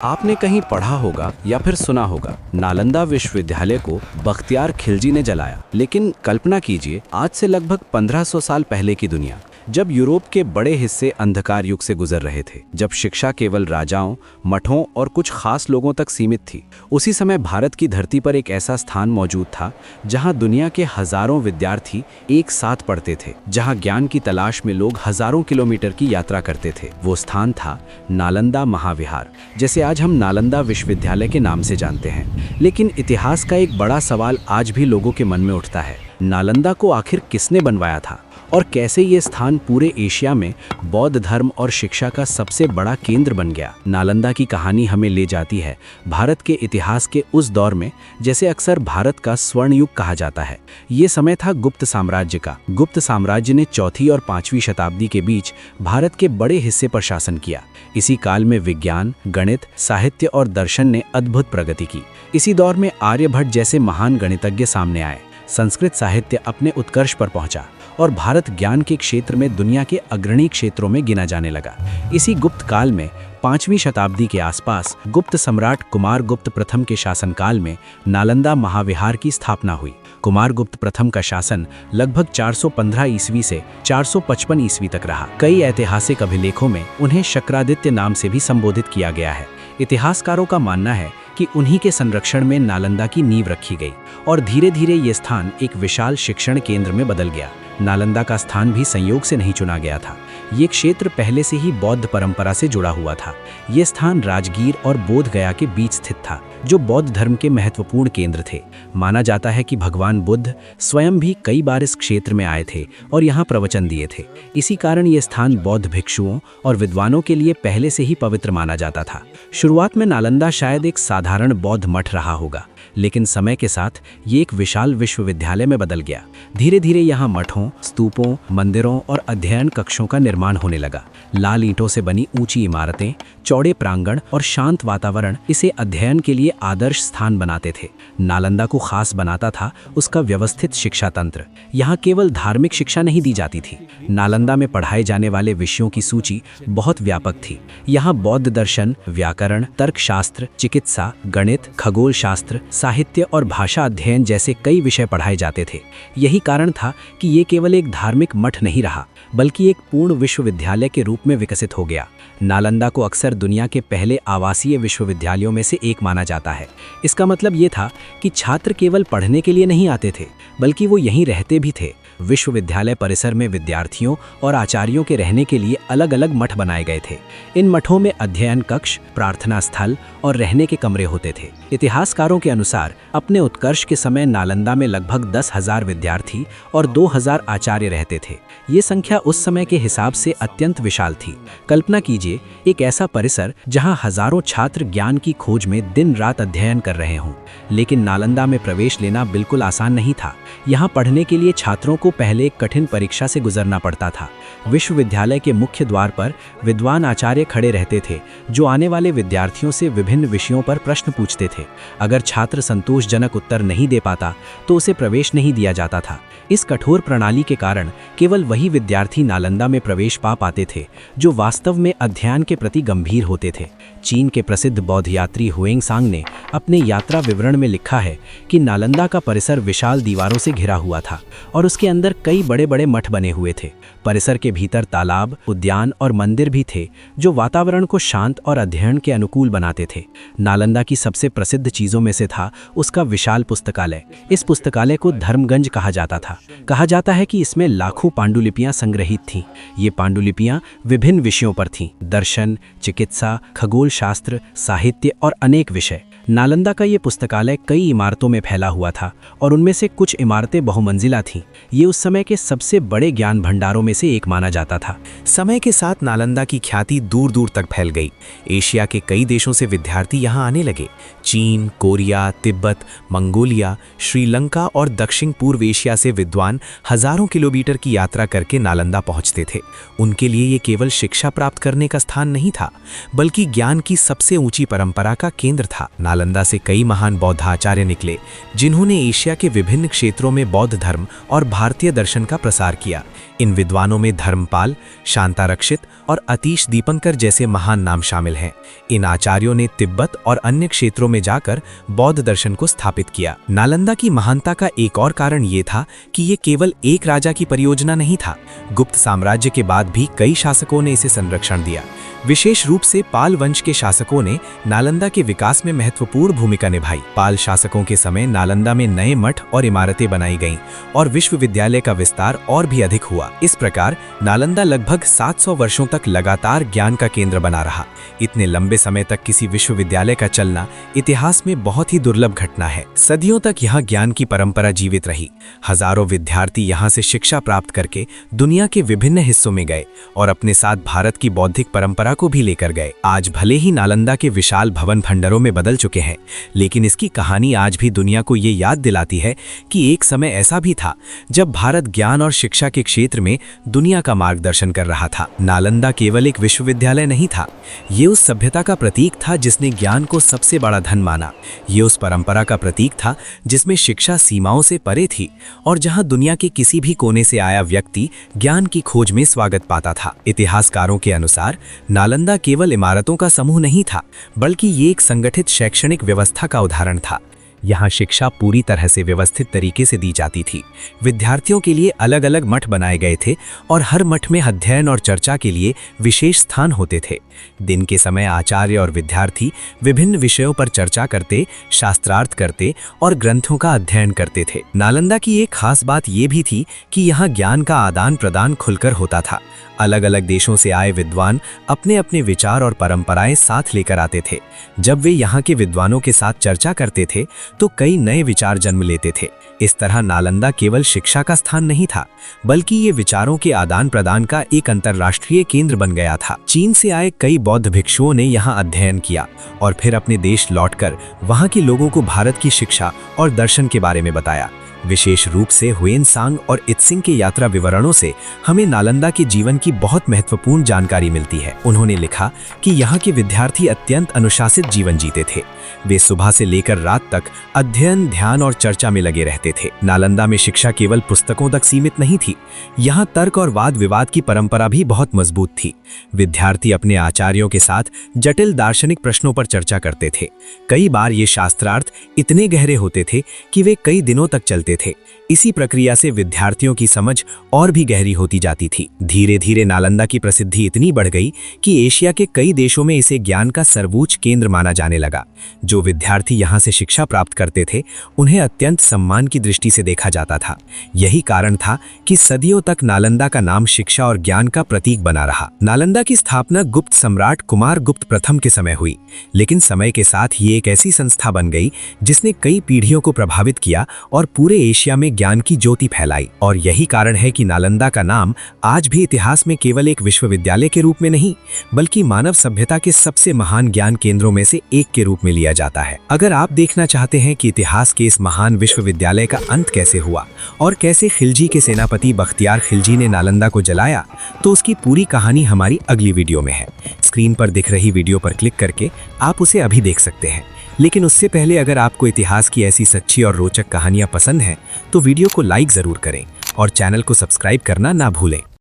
आपने कहीं पढ़ा होगा या फिर सुना होगा, नालंदा विश्वविद्यालय को बख्तियार खिलजी ने जलाया। लेकिन कल्पना कीजिए, आज से लगभग 1500 साल पहले की दुनिया, जब यूरोप के बड़े हिस्से अंधकार युग से गुजर रहे थे, जब शिक्षा केवल राजाओं, मठों और कुछ खास लोगों तक सीमित थी। उसी समय भारत की धरती पर एक ऐसा स्थान मौजूद था जहां दुनिया के हजारों विद्यार्थी एक साथ पढ़ते थे, जहां ज्ञान की तलाश में लोग हजारों किलोमीटर की यात्रा करते थे। वो स्थान था नालंदा महाविहार, जैसे आज हम नालंदा विश्वविद्यालय के नाम से जानते हैं। लेकिन इतिहास का एक बड़ा सवाल आज भी लोगों के मन में उठता है, नालंदा को आखिर किसने बनवाया था और कैसे ये स्थान पूरे एशिया में बौद्ध धर्म और शिक्षा का सबसे बड़ा केंद्र बन गया। नालंदा की कहानी हमें ले जाती है भारत के इतिहास के उस दौर में जैसे अक्सर भारत का स्वर्ण युग कहा जाता है। ये समय था गुप्त साम्राज्य का। गुप्त साम्राज्य ने 4वीं और 5वीं शताब्दी के बीच भारत के बड़े हिस्से पर शासन किया। इसी काल में विज्ञान, गणित, साहित्य और दर्शन ने अद्भुत प्रगति की। इसी दौर में आर्यभट्ट जैसे महान गणितज्ञ सामने आए। संस्कृत साहित्य अपने उत्कर्ष पर पहुंचा और भारत ज्ञान के क्षेत्र में दुनिया के अग्रणी क्षेत्रों में गिना जाने लगा। इसी गुप्त काल में 5वीं शताब्दी के आसपास गुप्त सम्राट कुमारगुप्त प्रथम के शासनकाल में नालंदा महाविहार की स्थापना हुई। कुमारगुप्त प्रथम का शासन लगभग 415 ईस्वी से 455 ईस्वी तक रहा। कई ऐतिहासिक अभिलेखों में उन्हें शक्रादित्य नाम से भी संबोधित किया गया है। इतिहासकारों का मानना है कि उन्हीं के संरक्षण में नालंदा की नींव रखी गई और धीरे धीरे ये स्थान एक विशाल शिक्षण केंद्र में बदल गया। नालंदा का स्थान भी संयोग से नहीं चुना गया था। ये क्षेत्र पहले से ही बौद्ध परंपरा से जुड़ा हुआ था। ये स्थान राजगीर और बोध गया के बीच स्थित था, जो बौद्ध धर्म के महत्वपूर्ण केंद्र थे। माना जाता है कि भगवान बुद्ध स्वयं भी कई बार इस क्षेत्र में आए थे और यहाँ प्रवचन दिए थे। इसी कारण ये स्थान बौद्ध भिक्षुओं और विद्वानों के लिए पहले से ही पवित्र माना जाता था। शुरुआत में नालंदा शायद एक साधारण बौद्ध मठ रहा होगा, लेकिन समय के साथ ये एक विशाल विश्वविद्यालय में बदल गया। धीरे धीरे यहाँ मठों, स्तूपों, मंदिरों और अध्ययन कक्षों का निर्माण होने लगा। लाल ईंटों से बनी ऊंची इमारतें, चौड़े प्रांगण और शांत वातावरण इसे अध्ययन के लिए आदर्श स्थान बनाते थे। नालंदा को खास बनाता था उसका व्यवस्थित शिक्षा तंत्र। यहाँ केवल धार्मिक शिक्षा नहीं दी जाती थी। नालंदा में पढ़ाए जाने वाले विषयों की सूची बहुत व्यापक थी। यहाँ बौद्ध दर्शन, व्याकरण, तर्कशास्त्र, चिकित्सा, गणित, खगोल शास्त्र, साहित्य और भाषा अध्ययन जैसे कई विषय पढ़ाए जाते थे। यही कारण था कि ये केवल एक धार्मिक मठ नहीं रहा, बल्कि एक पूर्ण विश्वविद्यालय के रूप में विकसित हो गया। नालंदा को अक्सर दुनिया के पहले आवासीय विश्वविद्यालयों में से एक माना जाता है। इसका मतलब ये था कि छात्र केवल पढ़ने के लिए नहीं आते थे, बल्कि वो यहीं रहते भी थे। विश्वविद्यालय परिसर में विद्यार्थियों और आचार्यों के रहने के लिए अलग अलग मठ बनाए गए थे। इन मठों में अध्ययन कक्ष, प्रार्थना स्थल और रहने के कमरे होते थे। इतिहासकारों के अनुसार अपने उत्कर्ष के समय नालंदा में लगभग 10,000 विद्यार्थी और 2,000 आचार्य रहते थे। ये संख्या उस समय के हिसाब से अत्यंत विशाल थी। कल्पना कीजिए, एक ऐसा परिसर जहां हजारों छात्र ज्ञान की खोज में दिन रात अध्ययन कर रहे हों। लेकिन नालंदा में प्रवेश लेना बिल्कुल आसान नहीं था। यहाँ पढ़ने के लिए छात्रों को पहले एक कठिन परीक्षा से गुजरना पड़ता था। विश्वविद्यालय के मुख्य द्वार पर विद्वान आचार्य खड़े रहते थे, जो आने वाले विद्यार्थियों से विभिन्न विषयों पर प्रश्न पूछते थे। अगर छात्र संतोषजनक उत्तर नहीं दे पाता तो उसे प्रवेश नहीं दिया जाता था। इस कठोर प्रणाली के कारण केवल वही विद्यार्थी नालंदा में प्रवेश पा पाते थे जो वास्तव में अध्ययन के प्रति गंभीर होते थे। चीन के प्रसिद्ध बौद्ध यात्री हुएंगसांग ने अपने यात्रा विवरण में लिखा है कि नालंदा का परिसर विशाल दीवारों से घिरा हुआ था और उसके अंदर कई बड़े बड़े मठ बने हुए थे। परिसर के भीतर तालाब, उद्यान और मंदिर भी थे, जो वातावरण को शांत और अध्ययन के अनुकूल बनाते थे। नालंदा की सबसे प्रसिद्ध चीजों में से था उसका विशाल पुस्तकालय। इस पुस्तकालय को धर्मगंज कहा जाता था। कहा जाता है कि इसमें लाखों पांडुलिपियां संग्रहित थीं। ये पांडुलिपियां विभिन्न विषयों पर थीं: दर्शन, चिकित्सा, खगोल शास्त्र, साहित्य और अनेक विषय। नालंदा का ये पुस्तकालय कई इमारतों में फैला हुआ था और उनमें से कुछ इमारतें बहुमंजिला थीं। ये उस समय के सबसे बड़े ज्ञान भंडारों में से एक माना जाता था। समय के साथ नालंदा की ख्याति दूर दूर तक फैल गई। एशिया के कई देशों से विद्यार्थी यहाँ आने लगे। चीन, कोरिया, तिब्बत, मंगोलिया, श्रीलंका और दक्षिण पूर्व एशिया से विद्वान हजारों किलोमीटर की यात्रा करके नालंदा पहुंचते थे। उनके लिए ये केवल शिक्षा प्राप्त करने का स्थान नहीं था, बल्कि ज्ञान की सबसे ऊंची परंपरा का केंद्र था। नालंदा से कई महान बौद्ध आचार्य निकले, जिन्होंने एशिया के विभिन्न क्षेत्रों में बौद्ध धर्म और भारतीय दर्शन का प्रसार किया। इन विद्वानों में धर्मपाल, शांतारक्षित और अतीश दीपंकर जैसे महान नाम शामिल हैं। इन आचार्यों ने तिब्बत और अन्य क्षेत्रों में जाकर बौद्ध दर्शन को स्थापित किया। नालंदा की महानता का एक और कारण ये था कि ये केवल एक राजा की परियोजना नहीं था। गुप्त साम्राज्य के बाद भी कई शासकों ने इसे संरक्षण दिया। विशेष रूप से पाल वंश के शासकों ने नालंदा के विकास में महत्वपूर्ण भूमिका निभाई। पाल शासकों के समय नालंदा में नए मठ और इमारतें बनाई गईं और विश्वविद्यालय का विस्तार और भी अधिक हुआ। इस प्रकार नालंदा लगभग 700 वर्षों तक लगातार ज्ञान का केंद्र बना रहा। इतने लंबे समय तक किसी विश्वविद्यालय का चलना इतिहास में बहुत ही दुर्लभ घटना है। सदियों तक यहाँ ज्ञान की परंपरा जीवित रही। हजारों विद्यार्थी यहाँ से शिक्षा प्राप्त करके दुनिया के विभिन्न हिस्सों में गए और अपने साथ भारत की बौद्धिक परंपरा को भी लेकर गए। आज भले ही नालंदा के विशाल भवन भंडारों में बदल चुके हैं, लेकिन इसकी कहानी आज भी दुनिया को ये याद दिलाती है कि एक समय ऐसा भी था जब भारत ज्ञान और शिक्षा के क्षेत्र में दुनिया का मार्गदर्शन कर रहा था। नालंदा केवल एक विश्वविद्यालय नहीं था, ये उस सभ्यता का प्रतीक था जिसने ज्ञान को सबसे बड़ा धन माना। ये उस परंपरा का प्रतीक था जिसमें शिक्षा सीमाओं से परे थी और जहां दुनिया के किसी भी कोने से आया व्यक्ति ज्ञान की खोज में स्वागत पाता था। इतिहासकारों के अनुसार नालंदा केवल इमारतों का समूह नहीं था, बल्कि ये एक संगठित शैक्षणिक व्यवस्था का उदाहरण था। यहाँ शिक्षा पूरी तरह से व्यवस्थित तरीके से दी जाती थी। विद्यार्थियों के लिए अलग अलग मठ बनाए गए थे और हर मठ में अध्ययन और चर्चा के लिए विशेष स्थान होते थे। दिन के समय आचार्य और विद्यार्थी विभिन्न विषयों पर चर्चा करते, शास्त्रार्थ करते और ग्रंथों का अध्ययन करते थे। नालंदा की एक खास बात ये भी थी कि यहाँ ज्ञान का आदान प्रदान खुलकर होता था। अलग अलग देशों से आए विद्वान अपने अपने विचार और परंपराएं साथ लेकर आते थे। जब वे यहाँ के विद्वानों के साथ चर्चा करते थे तो कई नए विचार जन्म लेते थे। इस तरह नालंदा केवल शिक्षा का स्थान नहीं था, बल्कि ये विचारों के आदान प्रदान का एक अंतर्राष्ट्रीय केंद्र बन गया था। चीन से आए कई बौद्ध भिक्षुओं ने यहाँ अध्ययन किया और फिर अपने देश लौटकर वहाँ के लोगों को भारत की शिक्षा और दर्शन के बारे में बताया। विशेष रूप से हुएनसांग और इत्सिंग के यात्रा विवरणों से हमें नालंदा के जीवन की बहुत महत्वपूर्ण जानकारी मिलती है। उन्होंने लिखा कि यहाँ के विद्यार्थी अत्यंत अनुशासित जीवन जीते थे। वे सुबह से लेकर रात तक अध्ययन, ध्यान और चर्चा में लगे रहते थे। नालंदा में शिक्षा केवल पुस्तकों तक सीमित नहीं थी, यहाँ तर्क और वाद विवाद की परंपरा भी बहुत मजबूत थी। विद्यार्थी अपने आचार्यों के साथ जटिल दार्शनिक प्रश्नों पर चर्चा करते थे। कई बार ये शास्त्रार्थ इतने गहरे होते थे कि वे कई दिनों तक चलते थे। इसी प्रक्रिया से विद्यार्थियों की समझ और भी गहरी होती जाती थी। धीरे धीरे नालंदा की प्रसिद्धि इतनी बढ़ गई कि एशिया के कई देशों में इसे ज्ञान का सर्वोच्च केंद्र माना जाने लगा। जो विद्यार्थी यहाँ से शिक्षा प्राप्त करते थे, उन्हें अत्यंत सम्मान की दृष्टि से देखा जाता था। यही कारण था कि सदियों तक नालंदा का नाम शिक्षा और ज्ञान का प्रतीक बना रहा। नालंदा की स्थापना गुप्त सम्राट कुमार गुप्त प्रथम के समय हुई, लेकिन समय के साथ ये एक ऐसी संस्था बन गई जिसने कई पीढ़ियों को प्रभावित किया और पूरे एशिया में ज्ञान की ज्योति फैलाई। और यही कारण है कि नालंदा का नाम आज भी इतिहास में केवल एक विश्वविद्यालय के रूप में नहीं, बल्कि मानव सभ्यता के सबसे महान ज्ञान केंद्रों में से एक के रूप में लिया जाता है। अगर आप देखना चाहते हैं कि इतिहास के इस महान विश्वविद्यालय का अंत कैसे हुआ और कैसे खिलजी के सेनापति बख्तियार खिलजी ने नालंदा को जलाया, तो उसकी पूरी कहानी हमारी अगली वीडियो में है। स्क्रीन पर दिख रही वीडियो पर क्लिक करके आप उसे अभी देख सकते हैं। लेकिन उससे पहले अगर आपको इतिहास की ऐसी सच्ची और रोचक कहानियां पसंद हैं, तो वीडियो को लाइक ज़रूर करें और चैनल को सब्सक्राइब करना ना भूलें।